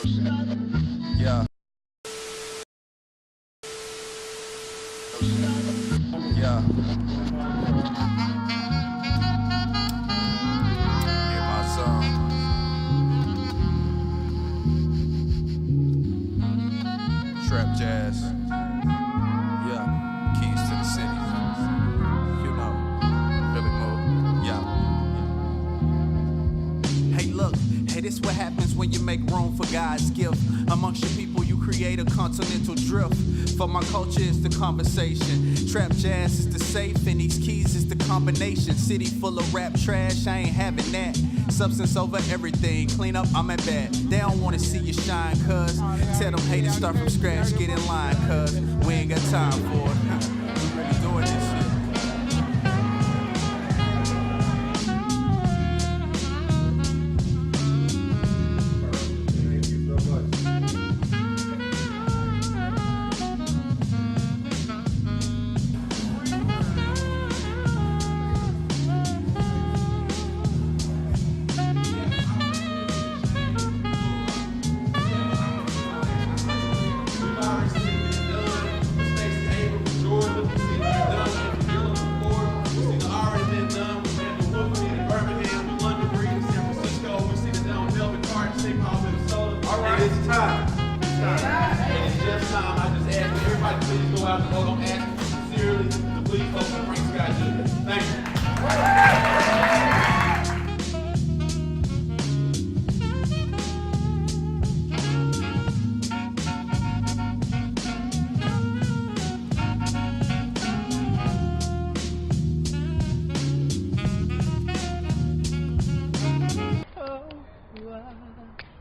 Yeah. Yeah. Hear my song. Trap jazz. Yeah. Keys to the city. You know. Philly mode. Yeah. Hey, look, hey, this what happens when you make room for God's gift. Amongst your people, you create a continental drift. For my culture, it's the conversation. Trap jazz is the safe, and these keys is the combination. City full of rap trash, I ain't having that. Substance over everything, clean up, I'm at bat. They don't wanna see you shine, cuz. Tell them haters start from scratch, get in line, cuz. We ain't got time for it. We really doing this shit.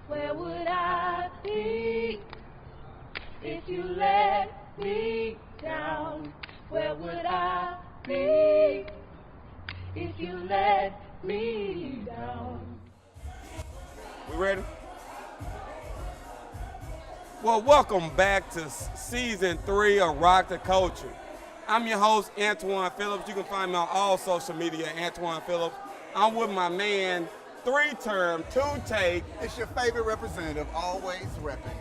Where would I be if you let me down? Where would I be if you let me down? We ready? Well, welcome back to season 3 of Rock the Culture. I'm your host, Antwan Phillips. You can find me on all social media, Antwan Phillips. I'm with my man, 3-term, 2-take. It's your favorite representative, always repping.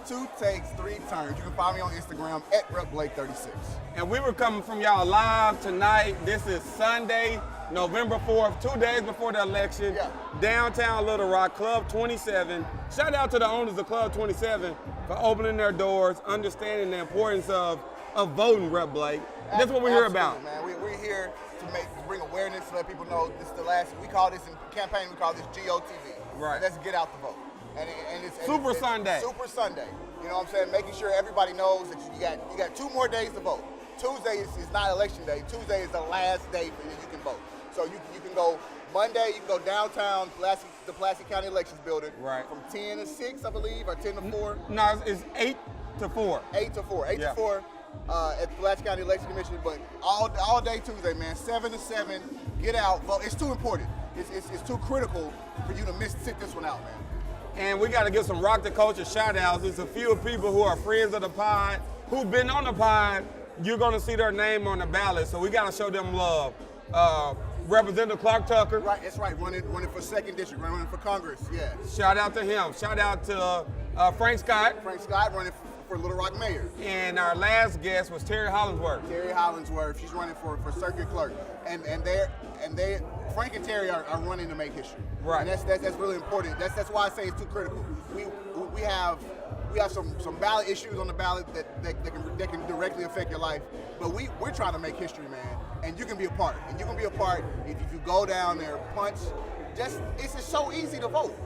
2 takes, 3 turns. You can find me on Instagram at RepBlake36. And we were coming from y'all live tonight. This is Sunday, November 4th, 2 days before the election. Yeah. Downtown Little Rock, Club 27. Shout out to the owners of Club 27 for opening their doors, understanding the importance of voting, Rep Blake. That's what we're here about. Man. We're here to bring awareness, to let people know this is the last, we call this in campaign, we call this GOTV. Right. Let's get out the vote. And it's Super Sunday. Super Sunday. You know what I'm saying? Making sure everybody knows that you got 2 more days to vote. Tuesday is not election day. Tuesday is the last day that you can vote. So you can go Monday, you can go downtown, the Pulaski County Elections Building. Right. From 10 to 6, I believe, or 10 to 4. No, it's 8 to 4. 8 to 4. 8 to 4 at the Pulaski County Election Commission. But all day Tuesday, man, 7 to 7, get out, vote. It's too important. It's too critical for you to sit this one out, man. And we got to give some Rock the Culture shout outs. There's a few people who are friends of the pod, who've been on the pod. You're going to see their name on the ballot, so we got to show them love. Representative Clark Tucker. Right, that's right, running for 2nd District, running for Congress, yeah. Shout out to him. Shout out to Frank Scott. Frank Scott running for Little Rock Mayor. And our last guest was Terry Hollingsworth. Terry Hollingsworth, she's running for Circuit Clerk. And Frank and Terry are running to make history. Right. And that's really important. That's why I say it's too critical. We have some ballot issues on the ballot that can directly affect your life. But we're trying to make history, man. And you can be a part. And you can be a part if you go down there, punch. It's just so easy to vote.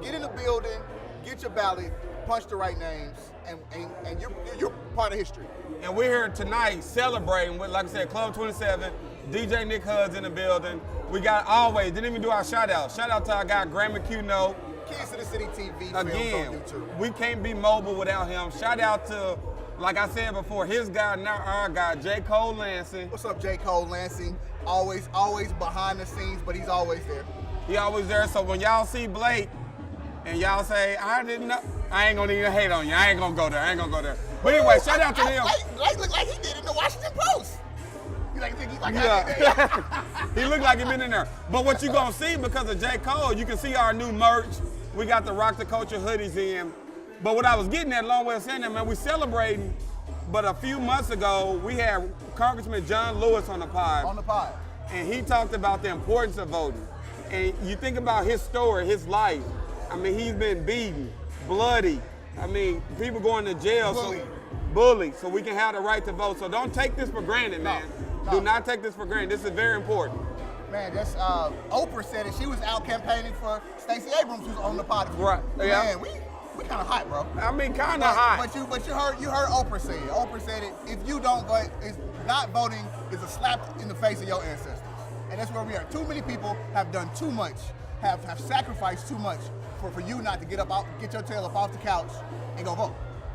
Get in the building, get your ballot, punch the right names, and you're part of history. And we're here tonight celebrating with, like I said, Club 27, DJ Nick Hud's in the building. We got always, didn't even do our shout out. Shout out to our guy, Graham McHugh. Keys to the City TV Again, films on YouTube. We can't be mobile without him. Shout out to, like I said before, his guy, not our guy, J. Cole Lansing. What's up, J. Cole Lansing? Always behind the scenes, but he's always there. He always there, so when y'all see Blake and y'all say, I didn't know, I ain't gonna even hate on you. I ain't gonna go there. But anyway, shout out to him. Blake looked like he did in the Washington Post. He's like, yeah. He looked like he been in there. But what you gonna see, because of J. Cole, you can see our new merch. We got the Rock the Culture hoodies in. But what I was getting at, long way of saying that, man, we celebrating, but a few months ago, we had Congressman John Lewis on the pod. On the pod. And he talked about the importance of voting. And you think about his story, his life. I mean, he's been beaten, bloody. I mean, people going to jail. Bullied. So we can have the right to vote. So don't take this for granted, man. No. Do not take this for granted. This is very important. Man, that's Oprah said it. She was out campaigning for Stacey Abrams, who's on the pod. Right. Yeah. Man, we kind of hot, bro. I mean, kind of hot. But you heard Oprah say it. Oprah said it. If you don't vote, not voting is a slap in the face of your ancestors. And that's where we are. Too many people have done too much, have sacrificed too much for you not to get your tail up off the couch and go vote.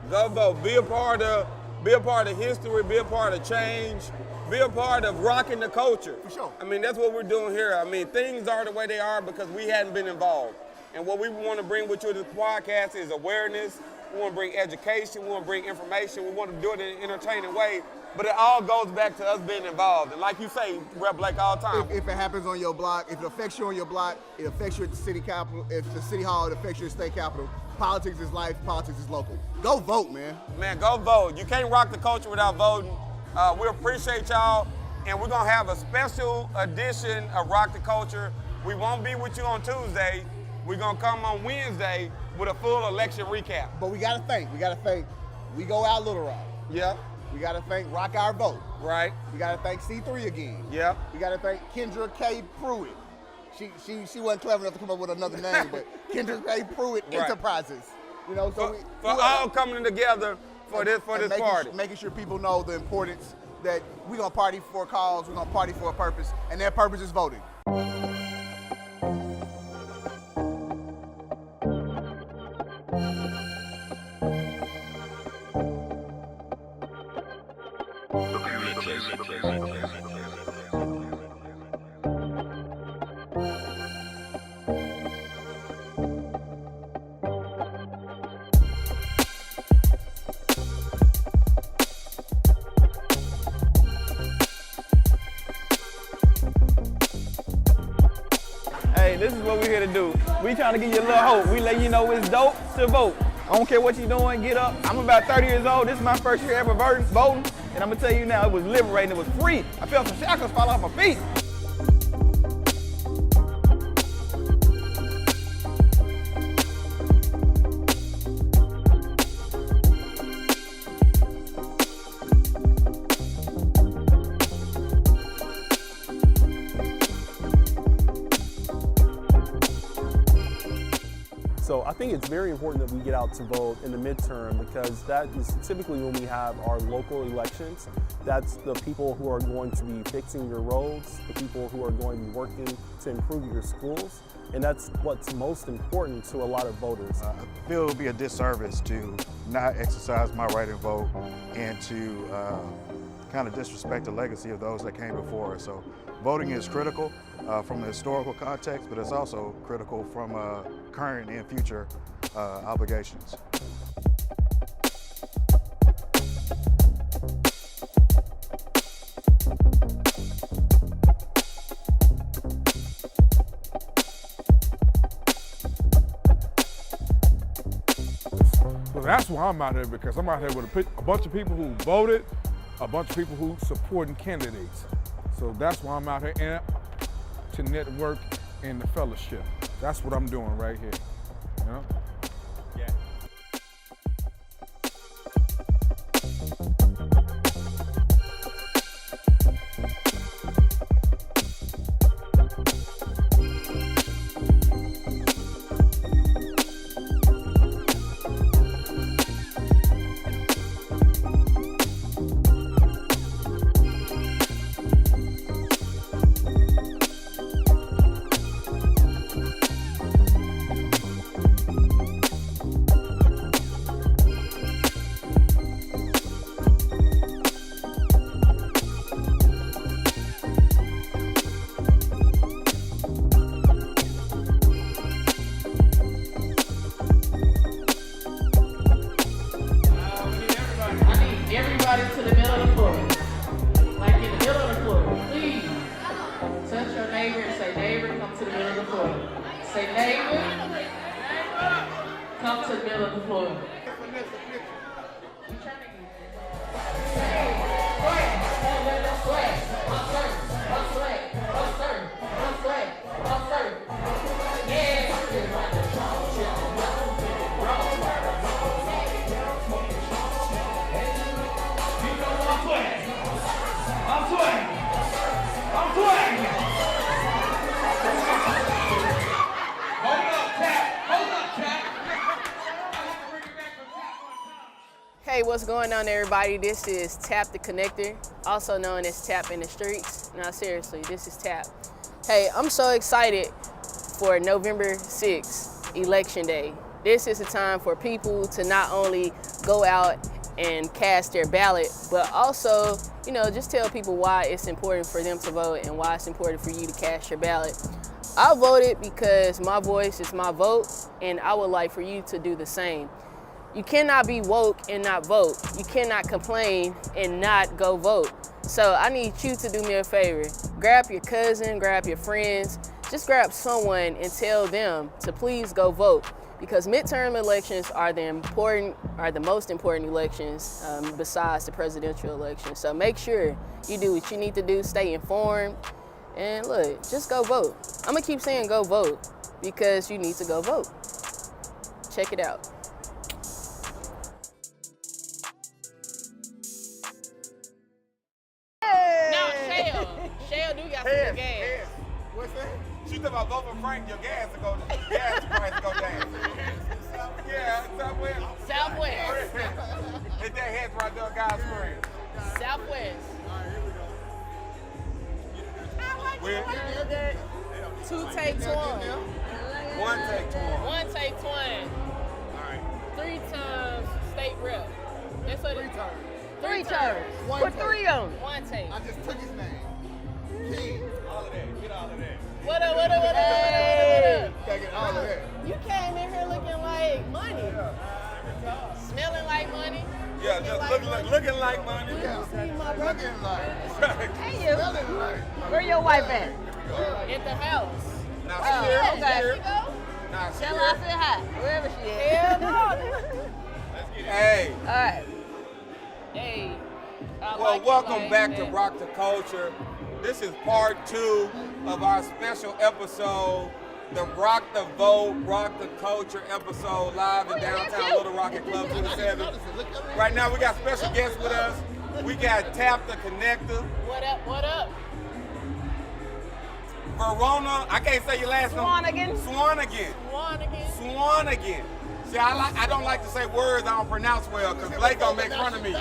Go vote. Be a part of history. Be a part of change. Be a part of rocking the culture. For sure. I mean, that's what we're doing here. I mean, things are the way they are because we hadn't been involved. And what we want to bring with you to this podcast is awareness. We want to bring education. We want to bring information. We want to do it in an entertaining way. But it all goes back to us being involved. And like you say, Rep Blake all the time. If it happens on your block, if it affects you on your block, it affects you at the city capitol. If the city hall, it affects you at the state capitol. Politics is life. Politics is local. Go vote, man. Man, go vote. You can't rock the culture without voting. We appreciate y'all. And we're going to have a special edition of Rock the Culture. We won't be with you on Tuesday. We're going to come on Wednesday with a full election recap. But we got to thank. We go out Little Rock. Yep. We got to thank Rock Our Vote. Right. We got to thank C3 again. Yep. We got to thank Kendra K. Pruitt. She wasn't clever enough to come up with another name, but Kendra K. Pruitt Right. Enterprises. You know, so for all coming together for this party. Making sure people know the importance that we're going to party for a cause, we're going to party for a purpose, and that purpose is voting. Hey, this is what we're here to do. We trying to give you a little hope. We let you know it's dope to vote. I don't care what you're doing, get up. I'm about 30 years old. This is my first year ever voting. And I'm gonna tell you now, it was liberating, it was free. I felt some shackles fall off my feet. So I think it's very important that we get out to vote in the midterm because that is typically when we have our local elections. That's the people who are going to be fixing your roads, the people who are going to be working to improve your schools, and that's what's most important to a lot of voters. I feel it would be a disservice to not exercise my right to vote and to kind of disrespect the legacy of those that came before us. So voting is critical from a historical context, but it's also critical from current and future obligations. So that's why I'm out here, because I'm out here with a bunch of people who voted, a bunch of people who supporting candidates. So that's why I'm out here, and to network in the fellowship. That's what I'm doing right here, you know? Yeah. come to the middle of the floor. Hey, what's going on, everybody? This is Tap the Connector, also known as Tap in the Streets. Now, seriously, this is Tap. Hey, I'm so excited for November 6th, Election Day. This is a time for people to not only go out and cast their ballot, but also, just tell people why it's important for them to vote and why it's important for you to cast your ballot. I voted because my voice is my vote, and I would like for you to do the same. You cannot be woke and not vote. You cannot complain and not go vote. So I need you to do me a favor. Grab your cousin, grab your friends, just grab someone and tell them to please go vote, because midterm elections are the most important elections besides the presidential election. So make sure you do what you need to do, stay informed, and look, just go vote. I'm gonna keep saying go vote because you need to go vote. Check it out. Shell do got some good gas. What's that? She talking about vote for Frank, your gas price go down. Yeah, Southwest. Southwest. Hit that head right there, guys' screen. Southwest. Two takes one. One takes one. One takes one. All right. 3 times state rep. That's what 3 terms. 3 terms. Put 3 on it. One take. I just took his name. All of that. Get all of that. What up? Hey. Get all of that. You came in here looking like money. Smelling like money. Yeah, just looking like money. Yeah. Looking like. Hey, you. Smelling like. Where your wife at? At the house. Now, There she go. Now, Tell her I said hi. Wherever she is. Hell no. Let's get it. Hey. All right. Hey. Well, welcome back to Rock the Culture. This is part 2 of our special episode, the Rock the Vote, Rock the Culture episode, live in downtown Little Rock at Club 27. Right now, we got special guests with us. We got Tap the Connector. What up? What up? Verona, I can't say your last name. Swanigan. See, I don't like to say words I don't pronounce well, because Blake gonna make fun of me.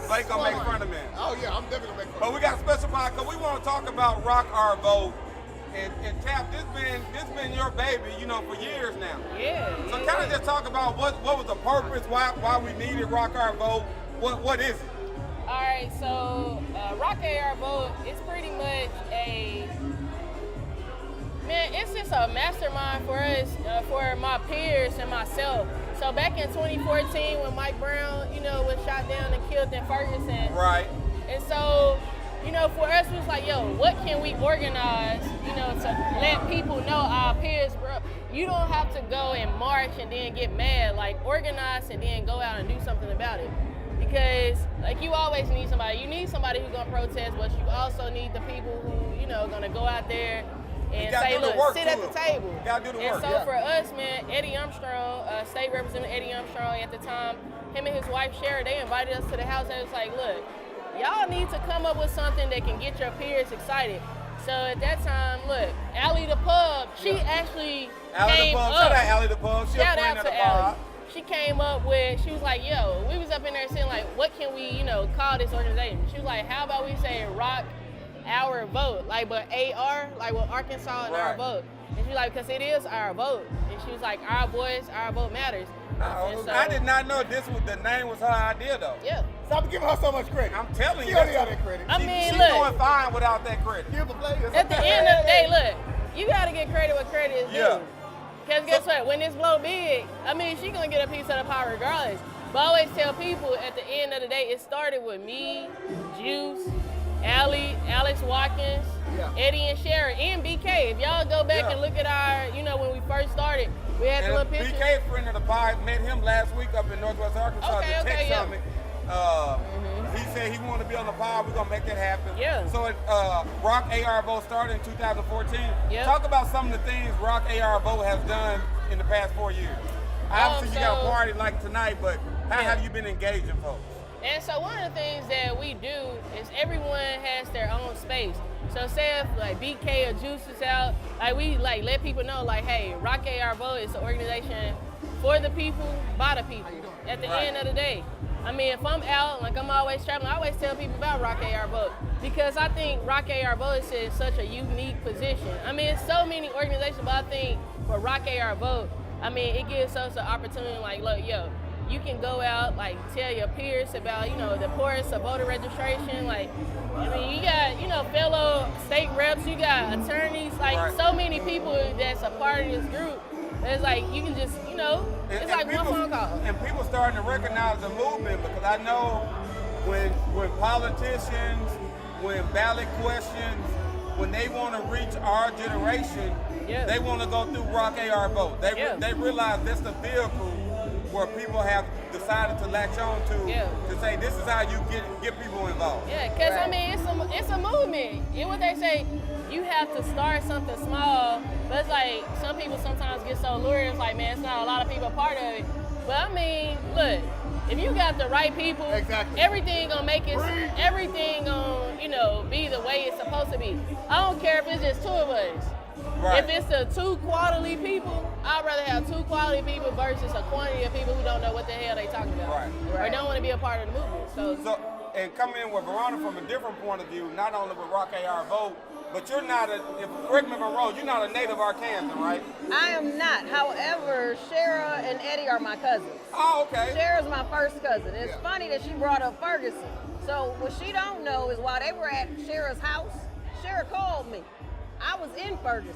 Blake gonna make fun of me. Oh yeah, I'm definitely gonna make fun. But we got a special podcast because we want to talk about Rock Our Vote. And Tap, this been your baby, for years now. Yeah. So kind of just talk about what was the purpose, why we needed Rock Our Vote. What is it? All right, so Rock Our Vote is pretty much it's just a mastermind for us, for my peers and myself. So back in 2014 when Mike Brown, was shot down and killed in Ferguson. Right. And so, for us it was like, what can we organize, to let people know our peers, bro. You don't have to go and march and then get mad. Like, organize and then go out and do something about it. Because, you always need somebody. You need somebody who's gonna protest, but you also need the people who, gonna go out there and say, look, sit at the table. You gotta do the work. And so for us, man, Eddie Armstrong, State Representative Eddie Armstrong at the time, him and his wife Shara, they invited us to the house and it was like, look, y'all need to come up with something that can get your peers excited. So at that time, look, Allie the Pub, she actually came up. Shout out Allie the Pub. She Shout a friend out of to the Allie. pod. She came up with, she was like, we was up in there saying like, what can we, call this organization? She was like, how about we say Rock Our Vote, but AR, with Arkansas and Our Vote. And she was like, because it is our vote. And she was like, our voice, our vote matters. I did not know the name was her idea though. Yeah. Stop giving her so much credit. I'm telling you. She already got that credit. She's doing fine without that credit. Give the players. At the end of the day, look, you got to get credit where credit is due. Because guess what? When this blow big, she going to get a piece of the pie regardless. But I always tell people at the end of the day, it started with me, Juice, Alex Watkins, Eddie and Sharon, and BK. If y'all go back and look at our, when we first started, we had the little pictures. BK, friend of the pod, met him last week up in Northwest Arkansas at the Tech Summit. He said he wanted to be on the pod. We're gonna make that happen. Yeah. So Rock AR Vote started in 2014. Talk about some of the things Rock AR Vote has done in the past 4 years. Obviously, you got a party like tonight, but how have you been engaging folks? And so one of the things that we do is everyone has their own space. So say if like BK or Juice is out, we let people know hey, Rock AR Vote is an organization for the people, by the people. At the end of the day. I mean, if I'm out, I'm always traveling, I always tell people about Rock AR Vote because I think Rock AR Vote is in such a unique position. I mean, it's so many organizations, but I think for Rock AR Vote, I mean, it gives us an opportunity look, you can go out, tell your peers about, the importance of voter registration. You got, fellow state reps, you got attorneys, so many people that's a part of this group. It's you can just, it's like one phone call. And people starting to recognize the movement because I know when politicians, when ballot questions, when they want to reach our generation, they want to go through Rock AR Vote. They realize that's the vehicle where people have decided to latch on to say this is how you get people involved. Yeah, because I mean it's a movement. What they say, you have to start something small, but it's some people sometimes get so lured, it's man, it's not a lot of people a part of it. But I mean, look, if you got the right people, everything gonna make it, everything gonna, be the way it's supposed to be. I don't care if it's just two of us. Right. If it's the two quality people, I'd rather have two quality people versus a quantity of people who don't know what the hell they talking about. Or don't want to be a part of the movement. So and coming in with Verona from a different point of view, not only with Rock AR Vote, but you're not correct me if I'm wrong, you're not a native Arkansan, right? I am not. However, Shara and Eddie are my cousins. Oh, okay. Shara's my first cousin. It's funny that she brought up Ferguson. So what she don't know is while they were at Shara's house, Shara called me. I was in Ferguson.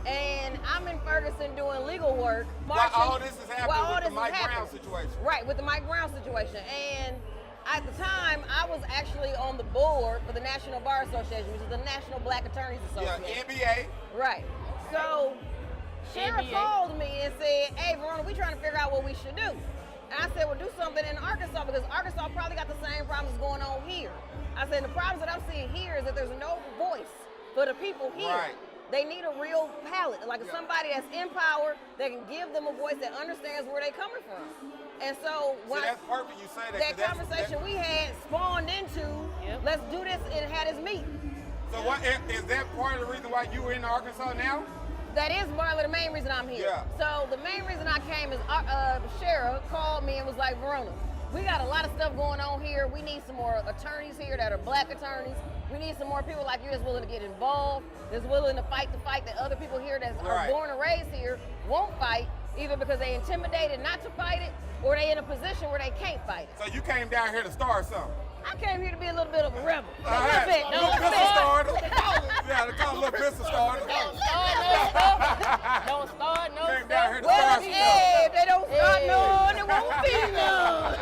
And I'm in Ferguson doing legal work. While all this is happening with the Mike Brown situation. Right, with the Mike Brown situation. And at the time, I was actually on the board for the National Bar Association, which is the National Black Attorneys Association. Yeah, NBA. Right. So, Shara called me and said, hey, Verona, we trying to figure out what we should do. And I said, well, do something in Arkansas because Arkansas probably got the same problems going on here. I said, the problems that I'm seeing here is that there's no voice for the people here. Right. They need a real palate, somebody that's in power that can give them a voice that understands where they're coming from. And so that's perfect you say that. That conversation we had spawned into, let's do this and have this meet. So what is that part of the reason why you were in Arkansas now? That is partly the main reason I'm here. Yeah. So the main reason I came is Shara called me and was like, Verona, we got a lot of stuff going on here. We need some more attorneys here that are black attorneys. We need some more people like you that's willing to get involved, that's willing to fight the fight that other people here that are born and raised here won't fight, either because they intimidated not to fight it, or they in a position where they can't fight it. So you came down here to start something? I came here to be a little bit of a rebel. A little bit. Little pistol starter. Yeah, they call a little pistol starter. Don't start no Came down here to well, start yeah, if they don't start none, it won't be none.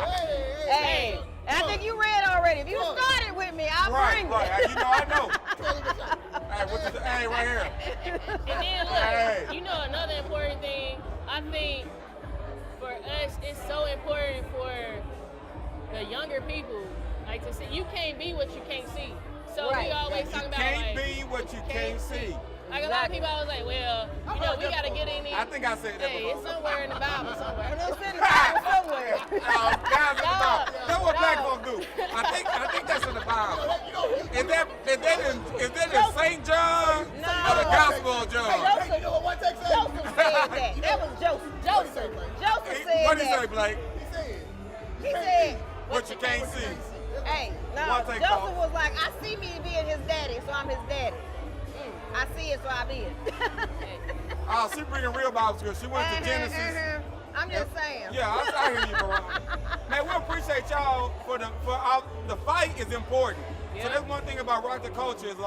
Hey. And I think you read already. If you started with me, I'll bring it. Right. I know. Hey, right here. And then look, another important thing, I think for us, it's so important for the younger people, to see. You can't be what you can't see. So we always talk about you can't be what you can't see. A lot of people always well, we got to get in there. I think I said that before. It's somewhere in the Bible somewhere. It's in the Bible somewhere. Guys in the Bible. That's what black folks do. I think that's in the Bible. Is that in St. John or the Gospel of John? Joseph said that. That was Joseph. Joseph said that. What did he say, Blake? He said, what you can't see. Hey, no, Joseph was like, I see me being his daddy, so I'm his daddy. I see it, so I be it. She bringing real Bible skills. She went to Genesis. I'm just saying. Yeah, I hear you, Verona. Man, we appreciate y'all for the fight is important. Yeah. So that's one thing about Rock the Culture is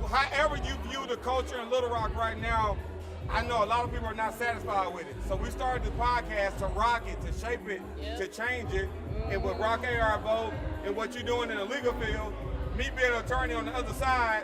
however you view the culture in Little Rock right now, I know a lot of people are not satisfied with it. So we started the podcast to rock it, to shape it, to change it. And with Rock AR Vote and what you're doing in the legal field, me being an attorney on the other side,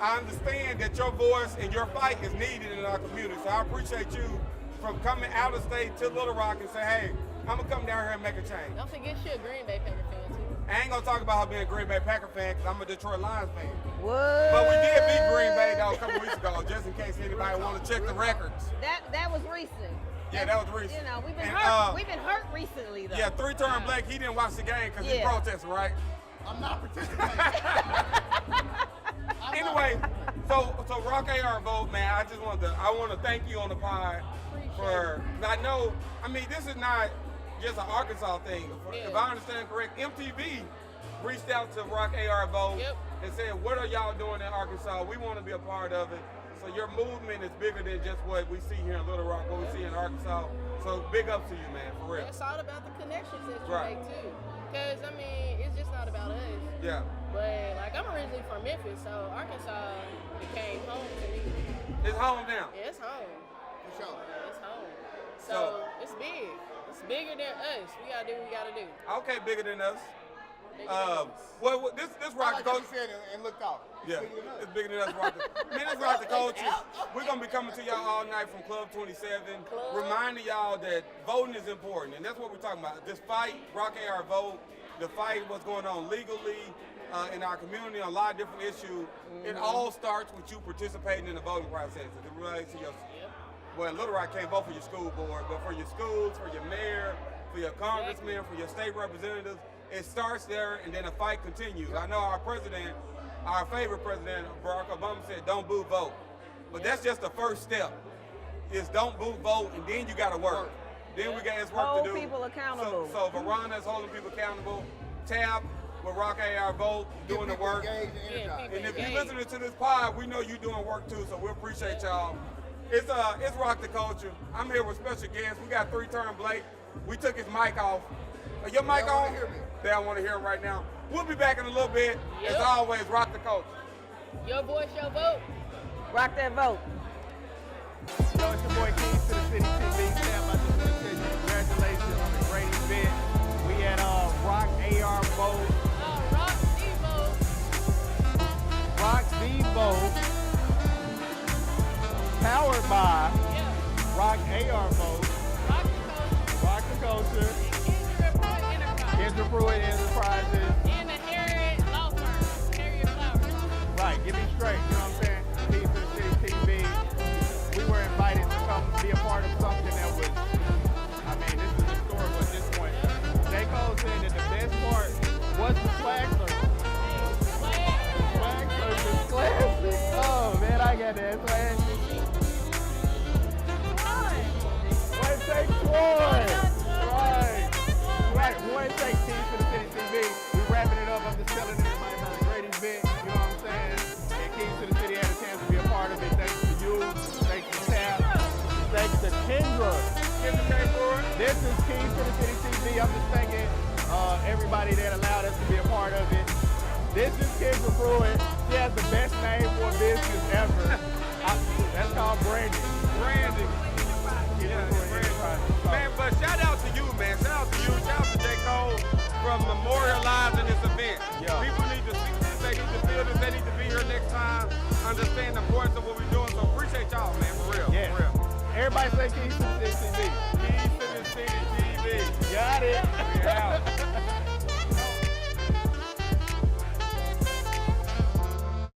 I understand that your voice and your fight is needed in our community. So I appreciate you from coming out of state to Little Rock and say, hey, I'm gonna come down here and make a change. Don't forget you're a Green Bay Packer fan too. I ain't gonna talk about her being a Green Bay Packer fan because I'm a Detroit Lions fan. What? But we did beat Green Bay though a couple weeks ago, just in case anybody want to check the records. That was recent. Yeah, that was recent. You know, we've been And, hurt. We've been hurt recently though. Yeah, three-term Blake, he didn't watch the game because he protested, right? I'm not participating. Anyway, so Rock AR Vote, man, I want to thank you on the pod for, I know, I mean, this is not just an Arkansas thing. If I understand correct, MTV reached out to Rock AR Vote and said, what are y'all doing in Arkansas? We want to be a part of it. So your movement is bigger than just what we see here in Little Rock, what we see in Arkansas. So big up to you, man, for real. It's all about the connections that you make too. Because, I mean, it's just not about us. Yeah. But, like, I'm originally from Memphis, so Arkansas became home to me. It's home now. Yeah, it's home. For sure. It's home. So it's big. It's bigger than us. We gotta do what we gotta do. Okay, bigger than us. Bigger than us. Well, this Rock the Coach. Said and looked off. Yeah, it's bigger than us. Man, this Rock the Coach. We're gonna be coming to y'all all night from Club 27, reminding y'all that voting is important, and that's what we're talking about. This fight, Rock AR Vote, the fight, what's going on legally in our community on a lot of different issues. It all starts with you participating in the voting process. It relates to your. Well, Little Rock can't vote for your school board, but for your schools, for your mayor, for your congressmen, for your state representatives, it starts there and then the fight continues. I know our president, our favorite president, Barack Obama, said, don't boo, vote. But that's just the first step, is don't boo, vote, and then you got to work. Then we got his work to do. Hold people accountable. So Veronica's holding people accountable. Tap with Rock AR Vote, doing the work. And if you're listening to this pod, we know you're doing work too, so we appreciate y'all. It's Rock the Culture. I'm here with special guests. We got three-term Blake. We took his mic off. Your mic on? They don't want to hear him right now. We'll be back in a little bit. As always, Rock the Culture. Your voice, your vote. Rock that vote. Yo, it's your boy Keys to the City TV. Sam, I just want to tell you congratulations on the great event. We had Rock AR Vote. Rock the vote. Rock the Vote. Powered by Rock AR Vote. Rock the Culture. Kendra Pruitt Enterprises. And the Harriet Law Firm. Harriet Flowers. Right, get me straight, you know what I'm saying? Keys to the City TV. We were invited to come be a part of something that was, I mean, this is historical at this point. J. Cole said that the best part was the swag circle. Swag circle, classic. Oh man, I got that swag. One take one. Right. One take Keys to the City TV. We wrapping it up. I'm just telling everybody about a great event. You know what I'm saying? And Keys to the City had a chance to be a part of it. Thanks to you. Thanks to Tap. Thanks to Kendra. This is Keys to the City TV. I'm just thanking everybody that allowed us to be a part of it. This is Kendra Pruitt. She has the best name for a business ever. That's called branding. Branding. Man, but shout out to you, man. Shout out to you. Shout out to J. Cole from memorializing this event. People need to see this. They need to feel this. They need to be here next time. Understand the importance of what we're doing. So appreciate y'all, man. For real. Yeah. For real. Everybody say Keys to the City TV. Keys to the City TV. Got it. We out.